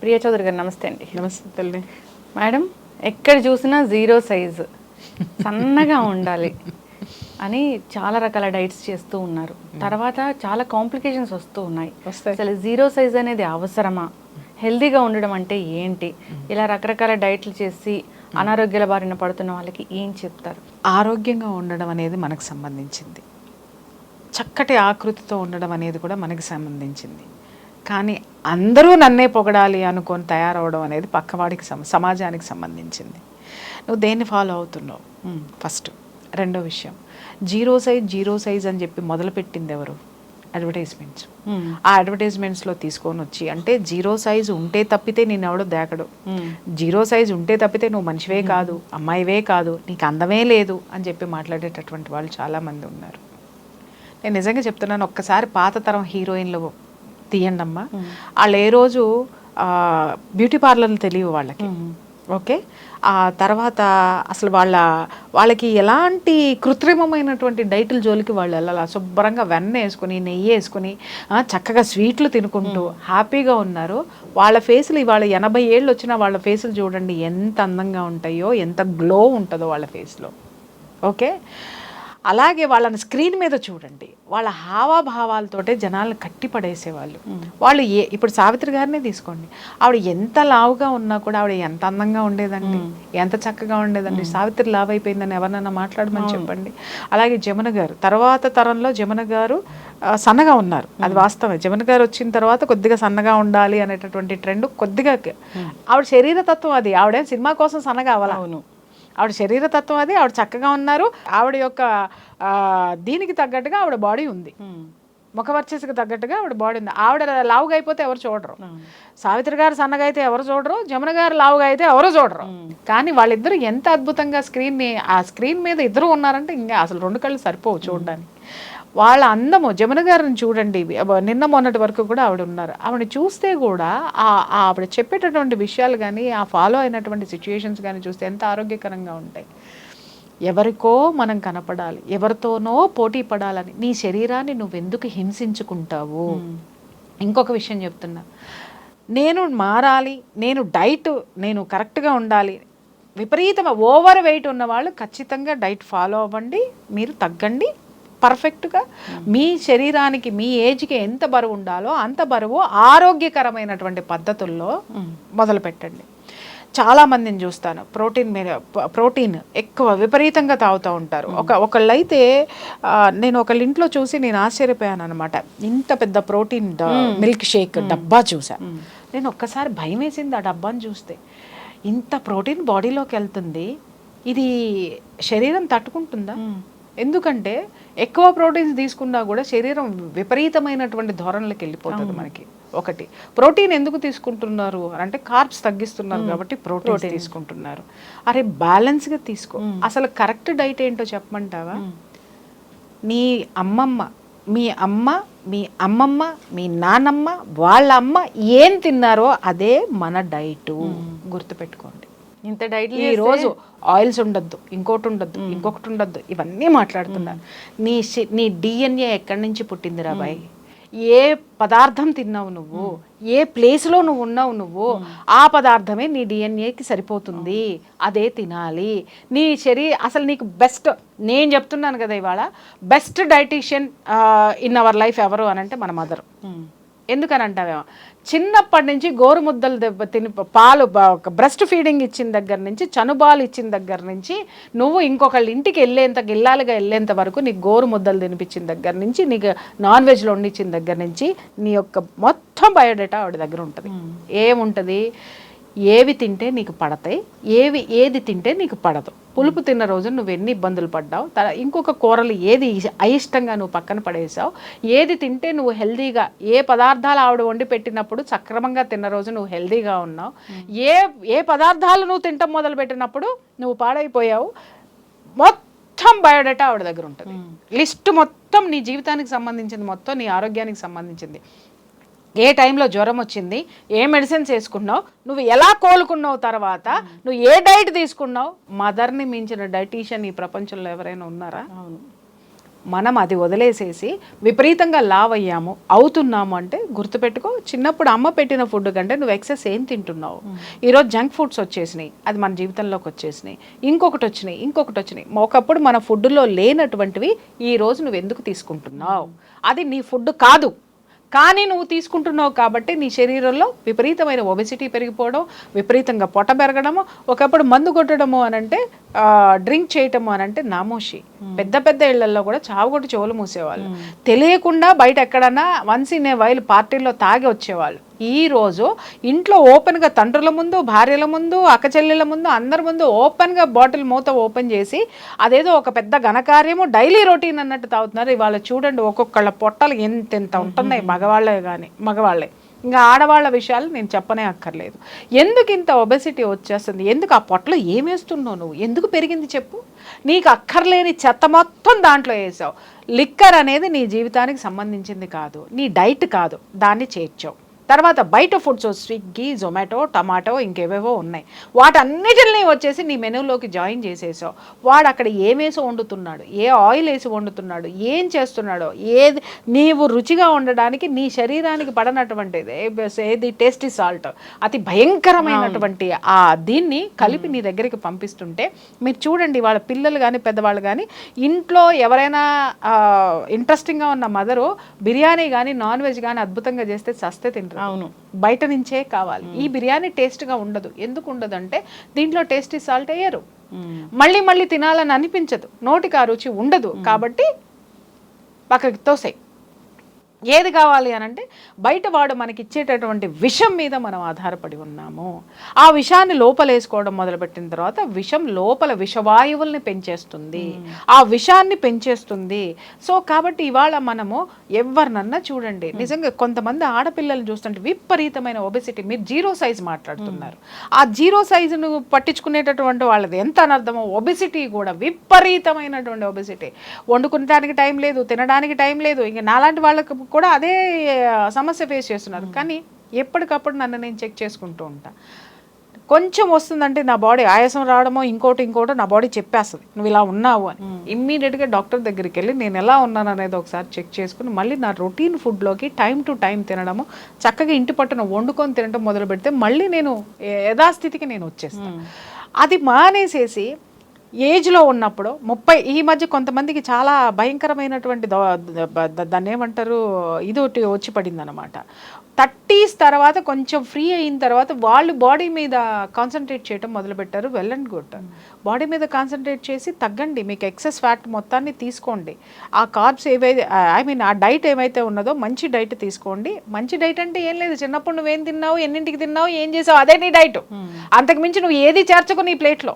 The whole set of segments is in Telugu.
ప్రియా చౌదరి గారు నమస్తే అండి. నమస్తే తల్లి. మేడం, ఎక్కడ చూసినా జీరో సైజు, సన్నగా ఉండాలి అని చాలా రకాల డైట్స్ చేస్తూ ఉన్నారు. తర్వాత చాలా కాంప్లికేషన్స్ వస్తూ ఉన్నాయి. అసలు జీరో సైజ్ అనేది అవసరమా? హెల్దీగా ఉండడం అంటే ఏంటి? ఇలా రకరకాల డైట్లు చేసి అనారోగ్యాల బారిన పడుతున్న వాళ్ళకి ఏం చెప్తారు? ఆరోగ్యంగా ఉండడం అనేది మనకు సంబంధించింది, చక్కటి ఆకృతితో ఉండడం అనేది కూడా మనకి సంబంధించింది. కానీ అందరూ నన్నే పొగడాలి అనుకొని తయారవడం అనేది పక్కవాడికి సమాజానికి సంబంధించింది. నువ్వు దేన్ని ఫాలో అవుతున్నావు ఫస్ట్. రెండో విషయం, జీరో సైజ్ అని చెప్పి మొదలుపెట్టింది ఎవరు? అడ్వర్టైజ్మెంట్స్. ఆ అడ్వర్టైజ్మెంట్స్లో తీసుకొని వచ్చి, అంటే జీరో సైజు ఉంటే తప్పితే నేను ఎవడో దేకడు, జీరో సైజు ఉంటే తప్పితే నువ్వు మనిషివే కాదు, అమ్మాయివే కాదు, నీకు అందమే లేదు అని చెప్పి మాట్లాడేటటువంటి వాళ్ళు చాలామంది ఉన్నారు. నేను నిజంగా చెప్తున్నాను, ఒక్కసారి పాత తరం హీరోయిన్లు తీయండి అమ్మా. వాళ్ళు ఏ రోజు బ్యూటీ పార్లర్లు తెలియవు వాళ్ళకి, ఓకే. ఆ తర్వాత అసలు వాళ్ళకి ఎలాంటి కృత్రిమమైనటువంటి డైటుల జోలికి వాళ్ళు వెళ్ళాలి. శుభ్రంగా వెన్న వేసుకొని, నెయ్యి వేసుకొని, చక్కగా స్వీట్లు తినుకుంటూ హ్యాపీగా ఉన్నారు. వాళ్ళ ఫేసులు ఇవాళ 80 ఏళ్ళు వచ్చినా వాళ్ళ ఫేసులు చూడండి ఎంత అందంగా ఉంటాయో, ఎంత గ్లో ఉంటుందో వాళ్ళ ఫేస్లో, ఓకే. అలాగే వాళ్ళని స్క్రీన్ మీద చూడండి, వాళ్ళ హావాభావాలతోటే జనాలను కట్టి పడేసేవాళ్ళు. వాళ్ళు ఇప్పుడు సావిత్రి గారినే తీసుకోండి, ఆవిడ ఎంత లావుగా ఉన్నా కూడా ఆవిడ ఎంత అందంగా ఉండేదండి, ఎంత చక్కగా ఉండేదండి. సావిత్రి లావు అయిపోయిందని ఎవరినైనా మాట్లాడమని చెప్పండి. అలాగే జమున గారు, తర్వాత తరంలో జమున గారు సన్నగా ఉన్నారు, అది వాస్తవమే. జమున గారు వచ్చిన తర్వాత కొద్దిగా సన్నగా ఉండాలి అనేటటువంటి ట్రెండ్ కొద్దిగా, ఆవిడ శరీరతత్వం అది, ఆవిడేం సినిమా కోసం సన్నగా అవ్వాలి. అవును, ఆవిడ శరీరతత్వం అది, ఆవిడ చక్కగా ఉన్నారు. ఆవిడ యొక్క దీనికి తగ్గట్టుగా ఆవిడ బాడీ ఉంది, ముఖవర్చస్సుకి తగ్గట్టుగా ఆవిడ బాడీ ఉంది. ఆవిడ లావుగా అయిపోతే ఎవరు చూడరు. సావిత్రి గారు సన్నగా అయితే ఎవరు చూడరు, జమున గారు లావుగా అయితే ఎవరు చూడరు. కానీ వాళ్ళిద్దరూ ఎంత అద్భుతంగా ఆ స్క్రీన్ మీద ఇద్దరు ఉన్నారంటే ఇంకా అసలు 2 కళ్ళు సరిపోవు చూడడానికి. వాళ్ళ అందము, జమున గారిని చూడండి, నిన్న మొన్నటి వరకు కూడా ఆవిడ ఉన్నారు. ఆవిడని చూస్తే కూడా ఆవిడ చెప్పేటటువంటి విషయాలు కానీ, ఆ ఫాలో అయినటువంటి సిచ్యుయేషన్స్ కానీ చూస్తే ఎంత ఆరోగ్యకరంగా ఉంటాయి. ఎవరికో మనం కనపడాలి, ఎవరితోనో పోటీ పడాలని నీ శరీరాన్ని నువ్వెందుకు హింసించుకుంటావు? ఇంకొక విషయం చెప్తున్నా, నేను మారాలి, నేను కరెక్ట్గా ఉండాలి. ఓవర్ వెయిట్ ఉన్న వాళ్ళు ఖచ్చితంగా డైట్ ఫాలో అవ్వండి, మీరు తగ్గండి. పర్ఫెక్ట్గా మీ శరీరానికి, మీ ఏజ్కి ఎంత బరువు ఉండాలో అంత బరువు ఆరోగ్యకరమైనటువంటి పద్ధతుల్లో మొదలు పెట్టండి. చాలామందిని చూస్తాను ప్రోటీన్ ఎక్కువ విపరీతంగా తాగుతూ ఉంటారు. ఒకళ్ళైతే నేను ఒకళ్ళ ఇంట్లో చూసి నేను ఆశ్చర్యపోయాను అనమాట. ఇంత పెద్ద ప్రోటీన్ మిల్క్ షేక్ డబ్బా చూసా. నేను ఒక్కసారి భయం వేసింది ఆ డబ్బాని చూస్తే. ఇంత ప్రోటీన్ బాడీలోకి వెళ్తుంది, ఇది శరీరం తట్టుకుంటుందా? ఎందుకంటే ఎక్కువ ప్రోటీన్స్ తీసుకున్నా కూడా శరీరం విపరీతమైనటువంటి ధోరణులకు వెళ్ళిపోతుంది మనకి. ఒకటి, ప్రోటీన్ ఎందుకు తీసుకుంటున్నారు అంటే కార్బ్స్ తగ్గిస్తున్నారు కాబట్టి ప్రోటీన్ తీసుకుంటున్నారు. అరే బ్యాలెన్స్గా తీసుకో. అసలు కరెక్ట్ డైట్ ఏంటో చెప్పమంటావా? నీ అమ్మమ్మ, మీ అమ్మ, మీ అమ్మమ్మ, మీ నానమ్మ, వాళ్ళ అమ్మ ఏం తిన్నారో అదే మన డైటు. గుర్తుపెట్టుకోండి. ఇంత డైట్ ఈ రోజు ఆయిల్స్ ఉండొద్దు, ఇంకోటి ఉండొద్దు, ఇవన్నీ మాట్లాడుతున్నారు. నీ డిఎన్ఏ ఎక్కడి నుంచి పుట్టింది రాబాయ్? ఏ పదార్థం తిన్నావు నువ్వు, ఏ ప్లేస్లో నువ్వు ఉన్నావు నువ్వు, ఆ పదార్థమే నీ డిఎన్ఏకి సరిపోతుంది, అదే తినాలి. నీ అసలు నీకు బెస్ట్, నేను చెప్తున్నాను కదా ఇవాళ, best dietitian in our life ఎవరు అని అంటే మన మదర్. ఎందుకని అంటావేమో, చిన్నప్పటి నుంచి గోరుముద్దలు తిని పాలు బ్రెస్ట్ ఫీడింగ్ ఇచ్చిన దగ్గర నుంచి, చనుబాలు ఇచ్చిన దగ్గర నుంచి, నువ్వు ఇంకొకళ్ళ ఇంటికి ఇల్లాలుగా వెళ్ళేంత వరకు నీకు గోరుముద్దలు తినిపించిన దగ్గర నుంచి, నీకు నాన్ వెజ్లో వండించిన దగ్గర నుంచి, నీ యొక్క మొత్తం బయోడేటా ఆవిడ దగ్గర ఉంటుంది. ఏముంటుంది? ఏవి తింటే నీకు పడతాయి, ఏది తింటే నీకు పడదు. పులుపు తిన్న రోజు నువ్వు ఎన్ని ఇబ్బందులు పడ్డావు, ఇంకొక కూరలు ఏది అయిష్టంగా నువ్వు పక్కన పడేసావు, ఏది తింటే నువ్వు హెల్దీగా, ఏ పదార్థాలు ఆవిడ వండి పెట్టినప్పుడు సక్రమంగా తిన్న రోజు నువ్వు హెల్దీగా ఉన్నావు, ఏ పదార్థాలు నువ్వు తింటాం మొదలు పెట్టినప్పుడు నువ్వు పాడైపోయావు. మొత్తం బయోడేటా ఆవిడ దగ్గర ఉంటుంది. లిస్ట్ మొత్తం నీ జీవితానికి సంబంధించింది, మొత్తం నీ ఆరోగ్యానికి సంబంధించింది. ఏ టైంలో జ్వరం వచ్చింది, ఏ మెడిసిన్స్ వేసుకున్నావు, నువ్వు ఎలా కోలుకున్నావు, తర్వాత నువ్వు ఏ డైట్ తీసుకున్నావు. మదర్ని మించిన డైటీషియన్ ఈ ప్రపంచంలో ఎవరైనా ఉన్నారా? మనం అది వదిలేసేసి విపరీతంగా లావ్ అయ్యాము అవుతున్నాము అంటే గుర్తుపెట్టుకో, చిన్నప్పుడు అమ్మ పెట్టిన ఫుడ్ కంటే నువ్వు ఎక్సెస్ ఏం తింటున్నావు. ఈరోజు జంక్ ఫుడ్స్ వచ్చేసినాయి, అది మన జీవితంలోకి వచ్చేసినాయి, ఇంకొకటి వచ్చినాయి. ఒకప్పుడు మన ఫుడ్లో లేనటువంటివి ఈ రోజు నువ్వు ఎందుకు తీసుకుంటున్నావు? అది నీ ఫుడ్ కాదు, కానీ నువ్వు తీసుకుంటున్నావు కాబట్టి నీ శరీరంలో విపరీతమైన ఒబెసిటీ పెరిగిపోవడం, విపరీతంగా పొట్ట పెరగడము, ఒకప్పుడు మందు కొట్టడము అనంటే డ్రింక్ చేయటము అనంటే నామోషి. పెద్ద పెద్ద ఇళ్లలో కూడా చావుగొట్టి చెవులు మూసేవాళ్ళు, తెలియకుండా బయట ఎక్కడన్నా వన్స్ ఇన్ ఏ వైల్ పార్టీల్లో తాగి వచ్చేవాళ్ళు. ఈ రోజు ఇంట్లో ఓపెన్గా తండ్రుల ముందు, భార్యల ముందు, అక్క చెల్లెల ముందు, అందరి ముందు ఓపెన్గా బాటిల్ మూత ఓపెన్ చేసి అదేదో ఒక పెద్ద ఘనకార్యము, డైలీ రొటీన్ అన్నట్టు తాగుతున్నారు. ఇవాళ చూడండి ఒక్కొక్కళ్ళ పొట్టలు ఎంతెంత ఉంటున్నాయి, మగవాళ్ళే. ఇంకా ఆడవాళ్ళ విషయాలు నేను చెప్పనే అక్కర్లేదు. ఎందుకు ఇంత ఒబెసిటీ వచ్చేస్తుంది? ఎందుకు ఆ పొట్టలో ఏమేస్తున్నావు నువ్వు? ఎందుకు పెరిగింది చెప్పు? నీకు అక్కర్లేని చెత్త మొత్తం దాంట్లో వేసావు. లిక్కర్ అనేది నీ జీవితానికి సంబంధించింది కాదు, నీ డైట్ కాదు, దాన్ని చేర్చావు. తర్వాత బయట ఫుడ్స్ స్విగ్గీ, జొమాటో, టమాటో, ఇంకేవేవో ఉన్నాయి, వాటన్నిటిని వచ్చేసి నీ మెనూలోకి జాయిన్ చేసేసావు. వాడు అక్కడ ఏమేసి వండుతున్నాడు, ఏ ఆయిల్ వేసి వండుతున్నాడు, ఏం చేస్తున్నాడో, ఏది నీవు రుచిగా ఉండడానికి నీ శరీరానికి పడనటువంటిది ఏది టేస్టీ సాల్ట్, అతి భయంకరమైనటువంటి ఆ దీన్ని కలిపి నీ దగ్గరికి పంపిస్తుంటే మీరు చూడండి, వాళ్ళ పిల్లలు కానీ పెద్దవాళ్ళు కానీ ఇంట్లో ఎవరైనా ఇంట్రెస్టింగ్గా ఉన్న మదరు బిర్యానీ కానీ నాన్ వెజ్ కానీ అద్భుతంగా చేస్తే సస్తే తింటారు. అవును, బయట నుంచే కావాలి. ఈ బిర్యానీ టేస్ట్గా ఉండదు. ఎందుకు ఉండదు అంటే దీంట్లో టేస్టీ సాల్ట్ వేయరు, మళ్ళీ తినాలని అనిపించదు, నోటికి ఆ రుచి ఉండదు. కాబట్టి పక్కకి తోసేయి. ఏది కావాలి అని అంటే బయట వాడు మనకి ఇచ్చేటటువంటి విషం మీద మనం ఆధారపడి ఉన్నాము. ఆ విషాన్ని లోపలేసుకోవడం మొదలుపెట్టిన తర్వాత విషం లోపల విషవాయువుల్ని పెంచేస్తుంది, ఆ విషాన్ని పెంచేస్తుంది. సో కాబట్టి ఇవాళ మనము ఎవరినన్నా చూడండి, నిజంగా కొంతమంది ఆడపిల్లల్ని చూస్తుంటే విపరీతమైన ఒబెసిటీ. మీరు జీరో సైజ్ మాట్లాడుతున్నారు, ఆ జీరో సైజును పట్టించుకునేటటువంటి వాళ్ళది ఎంత అనర్థమో. ఒబెసిటీ కూడా విపరీతమైనటువంటి ఒబెసిటీ. వండుకునేటానికి టైం లేదు, తినడానికి టైం లేదు. ఇంక నాలాంటి వాళ్ళకు కూడా అదే సమస్య ఫేస్ చేస్తున్నారు. కానీ ఎప్పటికప్పుడు నన్ను నేను చెక్ చేసుకుంటూ ఉంటా. కొంచెం వస్తుందంటే నా బాడీ ఆయాసం రావడమో ఇంకోటి నా బాడీ చెప్పేస్తుంది నువ్వు ఇలా ఉన్నావు అని. ఇమ్మీడియట్గా డాక్టర్ దగ్గరికి వెళ్ళి నేను ఎలా ఉన్నాను అనేది ఒకసారి చెక్ చేసుకుని మళ్ళీ నా రొటీన్ ఫుడ్లోకి టైం టు టైం తినడము, చక్కగా ఇంటి పట్టున వండుకొని తినడం మొదలు పెడితే మళ్ళీ నేను యథాస్థితికి నేను వచ్చేస్తాను. అది మానేసేసి ఏజ్లో ఉన్నప్పుడు 30 ఈ మధ్య కొంతమందికి చాలా భయంకరమైనటువంటి దాన్ని ఏమంటారు ఇది ఒకటి వచ్చి పడింది అనమాట. 30s తర్వాత కొంచెం ఫ్రీ అయిన తర్వాత వాళ్ళు బాడీ మీద కాన్సన్ట్రేట్ చేయడం మొదలుపెట్టారు. వెల్ అండ్ గుడ్, బాడీ మీద కాన్సన్ట్రేట్ చేసి తగ్గండి, మీకు ఎక్సెస్ ఫ్యాట్ మొత్తాన్ని తీసుకోండి. ఆ కార్బ్స్ ఏవైతే ఆ డైట్ ఏమైతే ఉన్నదో మంచి డైట్ తీసుకోండి. మంచి డైట్ అంటే ఏం లేదు, చిన్నప్పుడు నువ్వేం తిన్నావు, ఎన్నింటికి తిన్నావు, ఏం చేసావు, అదే నీ డైట్. అంతకుమించి నువ్వు ఏది చేర్చుకో నీ ప్లేట్లో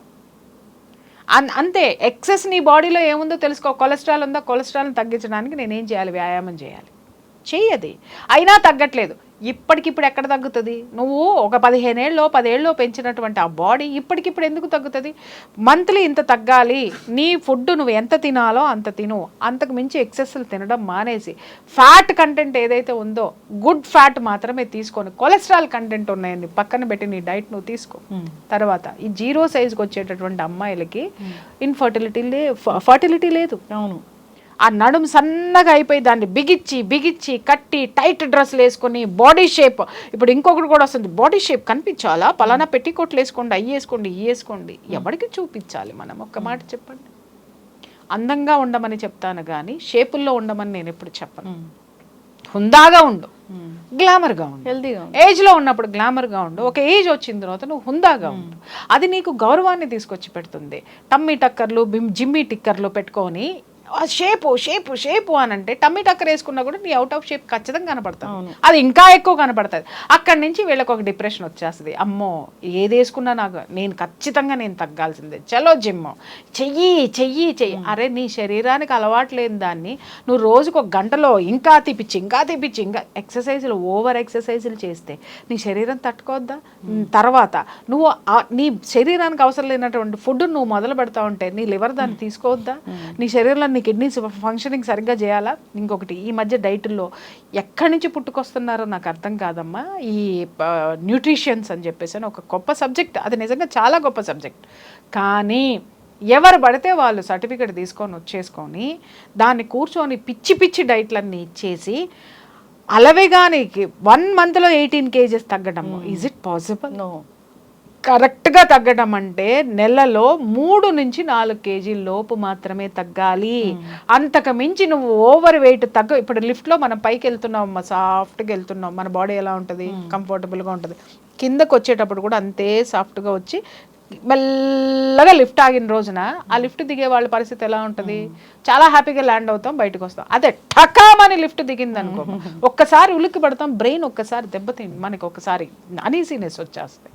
అంతే. ఎక్సెస్ నీ బాడీలో ఏముందో తెలుసుకో. కొలెస్ట్రాల్ ఉందా, కొలెస్ట్రాల్ని తగ్గించడానికి నేనేం చేయాలి, వ్యాయామం చేయాలి. చెయ్యది అయినా తగ్గట్లేదు. ఇప్పటికిప్పుడు ఎక్కడ తగ్గుతుంది? నువ్వు ఒక 10 ఏళ్ళలో పెంచినటువంటి ఆ బాడీ ఇప్పటికిప్పుడు ఎందుకు తగ్గుతుంది? మంత్లీ ఇంత తగ్గాలి, నీ ఫుడ్ నువ్వు ఎంత తినాలో అంత తిను, అంతకు మించి ఎక్సెస్లు తినడం మానేసి ఫ్యాట్ కంటెంట్ ఏదైతే ఉందో గుడ్ ఫ్యాట్ మాత్రమే తీసుకొని కొలెస్ట్రాల్ కంటెంట్ ఉన్నాయని పక్కన పెట్టి నీ డైట్ నువ్వు తీసుకో. తర్వాత ఈ జీరో సైజ్కి వచ్చేటటువంటి అమ్మాయిలకి ఫర్టిలిటీ లేదు. అవును, ఆ నడుము సన్నగా అయిపోయి దాన్ని బిగిచ్చి కట్టి టైట్ డ్రెస్సులు వేసుకొని బాడీ షేప్. ఇప్పుడు ఇంకొకటి కూడా వస్తుంది, బాడీ షేప్ కనిపించాలా, పలానా పెట్టికోట్లు వేసుకోండి, అవి వేసుకోండి, ఇవి వేసుకోండి. ఎవరికి చూపించాలి మనం? ఒక్క మాట చెప్పండి. అందంగా ఉండమని చెప్తాను కానీ షేపుల్లో ఉండమని నేను ఎప్పుడు చెప్పను. హుందాగా ఉండు, గ్లామర్గా ఉండు, హెల్దీగా ఉండు. ఏజ్లో ఉన్నప్పుడు గ్లామర్గా ఉండు, ఒక ఏజ్ వచ్చిన తర్వాత నువ్వు హుందాగా ఉండు. అది నీకు గౌరవాన్ని తీసుకొచ్చి పెడుతుంది. టమ్మీ టక్కర్లు, జిమ్మీ టిక్కర్లు పెట్టుకొని షేపు అని అంటే టమ్మీ టక్కర్ వేసుకున్నా కూడా నీ అవుట్ ఆఫ్ షేప్ ఖచ్చితంగా కనపడుతుంది. అది ఇంకా ఎక్కువ కనపడుతుంది. అక్కడి నుంచి వీళ్ళకి ఒక డిప్రెషన్ వచ్చేస్తుంది. అమ్మో ఏది వేసుకున్నా నేను ఖచ్చితంగా తగ్గాల్సిందే, చలో జిమ్ చెయ్యి. అరే నీ శరీరానికి అలవాటు లేని దాన్ని నువ్వు రోజుకు 1 గంటలో ఇంకా తీపిచ్చి ఎక్సర్సైజులు, ఓవర్ ఎక్సర్సైజులు చేస్తే నీ శరీరం తట్టుకోవద్దా? తర్వాత నువ్వు నీ శరీరానికి అవసరం లేనటువంటి ఫుడ్ నువ్వు మొదలు పెడతా ఉంటే నీ లివర్ దాన్ని తీసుకోవద్దా? నీ శరీరంలో నీ కిడ్నీస్ ఫంక్షనింగ్ సరిగ్గా చేయాలా? ఇంకొకటి, ఈ మధ్య డైట్లో ఎక్కడి నుంచి పుట్టుకొస్తున్నారో నాకు అర్థం కాదమ్మా. ఈ న్యూట్రిషన్స్ అని చెప్పేసి ఒక గొప్ప సబ్జెక్ట్, అది నిజంగా చాలా గొప్ప సబ్జెక్ట్. కానీ ఎవరు పడితే వాళ్ళు సర్టిఫికెట్ తీసుకొని వచ్చేసుకొని దాన్ని కూర్చొని పిచ్చి పిచ్చి డైట్లన్నీ ఇచ్చేసి అలవిగానికి 1 monthలో 18 kgs తగ్గడం. Is it possible? నో. కరెక్ట్గా తగ్గడం అంటే నెలలో 3 నుంచి 4 kg లోపు మాత్రమే తగ్గాలి. అంతకు మించి నువ్వు ఓవర్ వెయిట్ ఇప్పుడు లిఫ్ట్లో మనం పైకి వెళ్తున్నాం, సాఫ్ట్గా వెళ్తున్నాం, మన బాడీ ఎలా ఉంటుంది, కంఫర్టబుల్గా ఉంటుంది. కిందకు వచ్చేటప్పుడు కూడా అంతే సాఫ్ట్గా వచ్చి మెల్లగా లిఫ్ట్ ఆగిన రోజున ఆ లిఫ్ట్ దిగే వాళ్ళ పరిస్థితి ఎలా ఉంటుంది? చాలా హ్యాపీగా ల్యాండ్ అవుతాం, బయటకు వస్తాం. అదే ఠకామని లిఫ్ట్ దిగింది అనుకో, ఒక్కసారి ఉలిక్కి పడతాం, బ్రెయిన్ ఒక్కసారి దెబ్బతింది, మనకి ఒకసారి అనీజీనెస్ వచ్చేస్తుంది.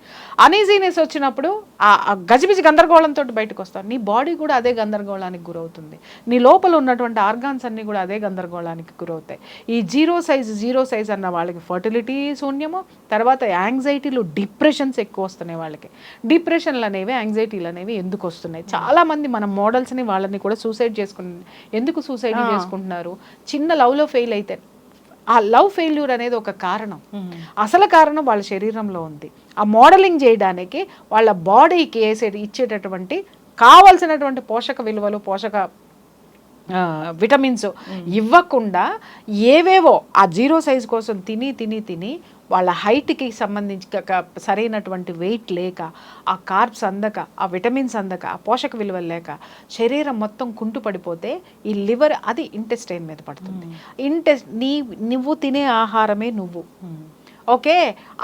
అనీజీనెస్ వచ్చినప్పుడు ఆ గజిబిజి గందరగోళంతో బయటకు వస్తాం. నీ బాడీ కూడా అదే గందరగోళానికి గురవుతుంది, నీ లోపల ఉన్నటువంటి ఆర్గాన్స్ అన్నీ కూడా అదే గందరగోళానికి గురవుతాయి. ఈ జీరో సైజ్ అన్న వాళ్ళకి ఫర్టిలిటీ శూన్యము, తర్వాత యాంగ్జైటీలు, డిప్రెషన్స్ ఎక్కువ వస్తున్నాయి వాళ్ళకి. డిప్రెషన్లు అనేవి, యాంగ్జైటీలు అనేవి ఎందుకు వస్తున్నాయి? చాలా మంది మన మోడల్స్ని వాళ్ళని కూడా ఎందుకు సూసైడ్ చేసుకుంటున్నారు? చిన్న లవ్లో ఫెయిల్ అయితే ఆ లవ్ ఫెయిల్యూర్ అనేది ఒక కారణం. అసలు కారణం వాళ్ళ శరీరంలో ఉంది. ఆ మోడలింగ్ చేయడానికి వాళ్ళ బాడీకి ఇచ్చేటటువంటి కావలసినటువంటి పోషక విలువలు, పోషక విటమిన్స్ ఇవ్వకుండా ఏవేవో ఆ జీరో సైజ్ కోసం తిని వాళ్ళ హైట్కి సంబంధించి సరైనటువంటి వెయిట్ లేక, ఆ కార్బ్స్ అందక, ఆ విటమిన్స్ అందక, ఆ పోషక విలువలు లేక శరీరం మొత్తం కుంటు పడిపోతే ఈ లివర్ అది ఇంటెస్టైన్ మీద పడుతుంది. నువ్వు తినే ఆహారమే నువ్వు. ఓకే,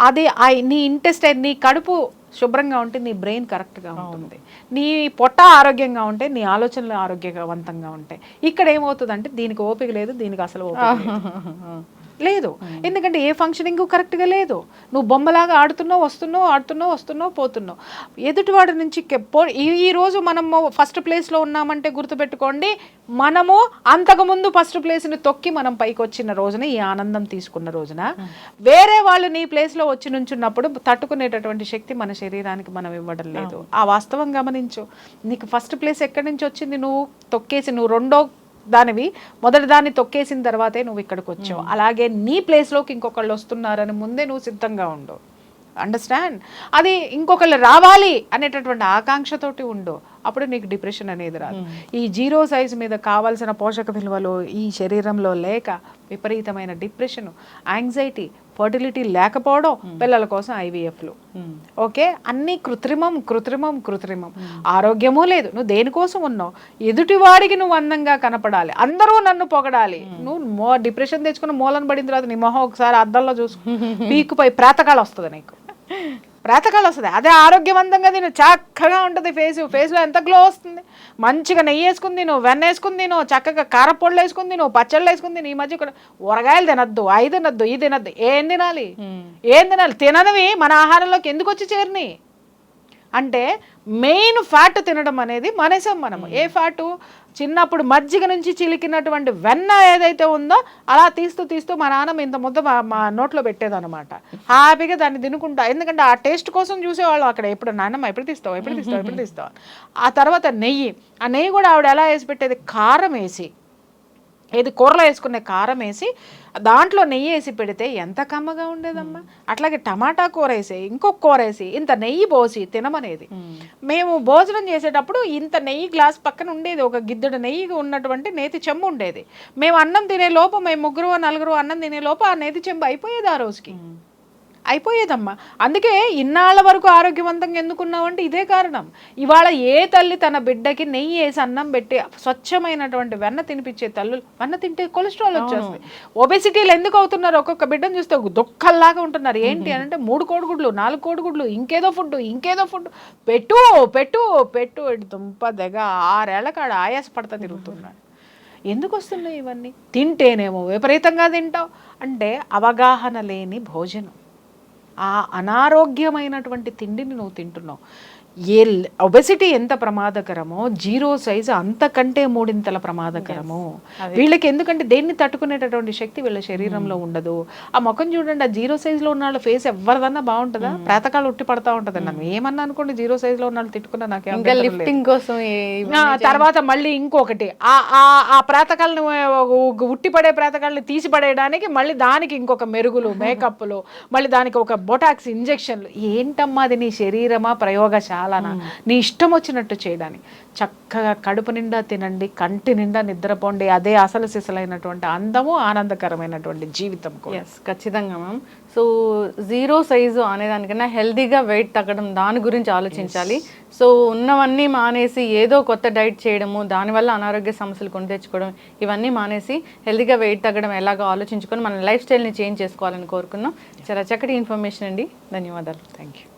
అది నీ ఇంటెస్టైన్, నీ కడుపు శుభ్రంగా ఉంటే నీ బ్రెయిన్ కరెక్ట్గా ఉంటుంది, నీ పొట్ట ఆరోగ్యంగా ఉంటే నీ ఆలోచనలు ఆరోగ్యవంతంగా ఉంటాయి. ఇక్కడ ఏమవుతుందంటే దీనికి ఓపిక లేదు, దీనికి అసలు ఓపిక లేదు. ఎందుకంటే ఏ ఫంక్షనింగ్ కరెక్ట్గా లేదు. నువ్వు బొమ్మలాగా ఆడుతున్నావు, పోతున్నావు. ఎదుటివాడి నుంచి ఈ రోజు మనము ఫస్ట్ ప్లేస్లో ఉన్నామంటే గుర్తుపెట్టుకోండి, మనము అంతకుముందు ఫస్ట్ ప్లేస్ని తొక్కి మనం పైకి వచ్చిన రోజున, ఈ ఆనందం తీసుకున్న రోజున, వేరే వాళ్ళు నీ ప్లేస్లో వచ్చి నుంచున్నప్పుడు తట్టుకునేటటువంటి శక్తి మన శరీరానికి మనం ఇవ్వడం లేదు. ఆ వాస్తవం గమనించు. నీకు ఫస్ట్ ప్లేస్ ఎక్కడి నుంచి వచ్చింది? నువ్వు తొక్కేసి, నువ్వు రెండో దానివి మొదటి దాన్ని తొక్కేసిన తర్వాతే నువ్వు ఇక్కడికి వచ్చావు. అలాగే నీ ప్లేస్లోకి ఇంకొకళ్ళు వస్తున్నారని ముందే నువ్వు సిద్ధంగా ఉండు. అండర్స్టాండ్? అది ఇంకొకళ్ళు రావాలి అనేటటువంటి ఆకాంక్షతోటి ఉండు. అప్పుడు నీకు డిప్రెషన్ అనేది రాదు. ఈ జీరో సైజ్ మీద కావాల్సిన పోషక విలువలు ఈ శరీరంలో లేక విపరీతమైన డిప్రెషన్, యాంగ్జైటీ, ఫర్టిలిటీ లేకపోవడం, పిల్లల కోసం IVFలు. ఓకే, అన్నీ కృత్రిమం. ఆరోగ్యమూ లేదు. నువ్వు దేనికోసం ఉన్నావు? ఎదుటివాడికి నువ్వు అందంగా కనపడాలి, అందరూ నన్ను పొగడాలి. నువ్వు డిప్రెషన్ తెచ్చుకుని మూలన పడిన తర్వాత నీ మొహం ఒకసారి అద్దంలో చూసుకో, పీకుపై ప్రాతకాలు వస్తుంది నీకు. అదే ఆరోగ్యవంతంగా తిను, చక్కగా ఉంటుంది. ఫేస్లో ఎంత గ్లో వస్తుంది. మంచిగా నెయ్యి వేసుకుని తిను, వెన్న వేసుకుని తిను, చక్కగా కారపొళ్ళు వేసుకుని తిను, పచ్చళ్ళు వేసుకుని తిను. ఈ మధ్య కూడా ఊరగాయలు తినద్దు, అవి తినద్దు, ఇది తినద్దు. ఏం తినాలి? తిననివి మన ఆహారంలోకి ఎందుకు వచ్చి చేరినాయి అంటే మెయిన్ ఫ్యాట్ తినడం అనేది మానేసాం మనము. ఏ ఫ్యాటు? చిన్నప్పుడు మజ్జిగ నుంచి చిలికినటువంటి వెన్న ఏదైతే ఉందో అలా తీస్తూ మా నాన్నమ్మ ఇంత ముద్ద మా నోట్లో పెట్టేదన్నమాట. హ్యాపీగా దాన్ని తినుకుంటా. ఎందుకంటే ఆ టేస్ట్ కోసం చూసేవాళ్ళం అక్కడ. ఎప్పుడు నాన్నమ్మ ఎప్పుడు తీస్తావు. ఆ తర్వాత నెయ్యి. ఆ నెయ్యి కూడా ఆవిడ ఎలా వేసి పెట్టేది? కారం వేసి, ఏది కూరలో వేసుకునే కారం వేసి దాంట్లో నెయ్యి వేసి పెడితే ఎంత కమ్మగా ఉండేదమ్మా. అట్లాగే టమాటా కూర వేసి, ఇంకొక కూర వేసి, ఇంత నెయ్యి పోసి తినమనేది. మేము భోజనం చేసేటప్పుడు ఇంత నెయ్యి గ్లాస్ పక్కన ఉండేది, ఒక గిద్దెడు నెయ్యి ఉన్నటువంటి నేతి చెంబు ఉండేది. మేము అన్నం తినే లోపు, మేము 3-4 అన్నం తినే లోపు ఆ నేతి చెంబు అయిపోయేది. ఆ రోజుకి అయిపోయేదమ్మా. అందుకే ఇన్నాళ్ళ వరకు ఆరోగ్యవంతంగా ఎందుకున్నామంటే ఇదే కారణం. ఇవాళ ఏ తల్లి తన బిడ్డకి నెయ్యి వేసి అన్నం పెట్టి స్వచ్ఛమైనటువంటి వెన్న తినిపించే తల్లులు, వెన్న తింటే కొలెస్ట్రాల్ వచ్చేస్తుంది. ఒబెసిటీలు ఎందుకు అవుతున్నారు? ఒక్కొక్క బిడ్డను చూస్తే దుఃఖల్లాగా ఉంటున్నారు. ఏంటి అని అంటే 3 కోడిగుడ్లు, 4 కోడిగుడ్లు, ఇంకేదో ఫుడ్ పెట్టు దుంప దగ్గ 6 ఏళ్ల కాడ ఆయాసపడతా తిరుగుతున్నాడు. ఎందుకు వస్తున్నాయి ఇవన్నీ? తింటేనేమో విపరీతంగా తింటావు అంటే అవగాహన లేని భోజనం. ఆ అనారోగ్యమైనటువంటి తిండిని నువ్వు తింటున్నావు. ఒబెసిటీ ఎంత ప్రమాదకరమో జీరో సైజ్ అంతకంటే 3 ప్రమాదకరము. వీళ్ళకి ఎందుకంటే దేన్ని తట్టుకునేటటువంటి శక్తి వీళ్ళ శరీరంలో ఉండదు. ఆ ముఖం చూడండి, ఆ జీరో సైజులో ఉన్న వాళ్ళ ఫేస్ ఎవరిదన్నా బాగుంటుందా? ప్రాతకాలు ఉట్టి పడతా ఉంటుంది. నన్ను ఏమన్నా అనుకోండి, జీరో సైజులో ఉన్న వాళ్ళు తిట్టుకున్నా నాకే లిఫ్టింగ్ కోసం. తర్వాత మళ్ళీ ఇంకొకటి, ఆ ప్రాతకాలను ఉట్టిపడే ప్రాతకాలను తీసిపడేయడానికి మళ్ళీ దానికి ఇంకొక మెరుగులు, మేకప్లు, మళ్ళీ దానికి ఒక బొటాక్స్ ఇంజెక్షన్లు. ఏంటమ్మా అది? నీ శరీరమా ప్రయోగశాల? చాలా నీ ఇష్టం వచ్చినట్టు చేయడానికి. చక్కగా కడుపు నిండా తినండి, కంటి నిండా నిద్రపోండి, అదే అసలు సిసలైనటువంటి అందము, ఆనందకరమైనటువంటి జీవితం కూడా. ఎస్, ఖచ్చితంగా మ్యామ్. సో జీరో సైజు అనేదానికన్నా హెల్దీగా వెయిట్ తగ్గడం దాని గురించి ఆలోచించాలి. సో ఉన్నవన్నీ మానేసి ఏదో కొత్త డైట్ చేయడము, దానివల్ల అనారోగ్య సమస్యలు కొని తెచ్చుకోవడం, ఇవన్నీ మానేసి హెల్దీగా వెయిట్ తగ్గడం ఎలాగో ఆలోచించుకొని మన లైఫ్ స్టైల్ని చేంజ్ చేసుకోవాలని కోరుకుందాం. చాలా చక్కటి ఇన్ఫర్మేషన్ అండి, ధన్యవాదాలు. Thank you.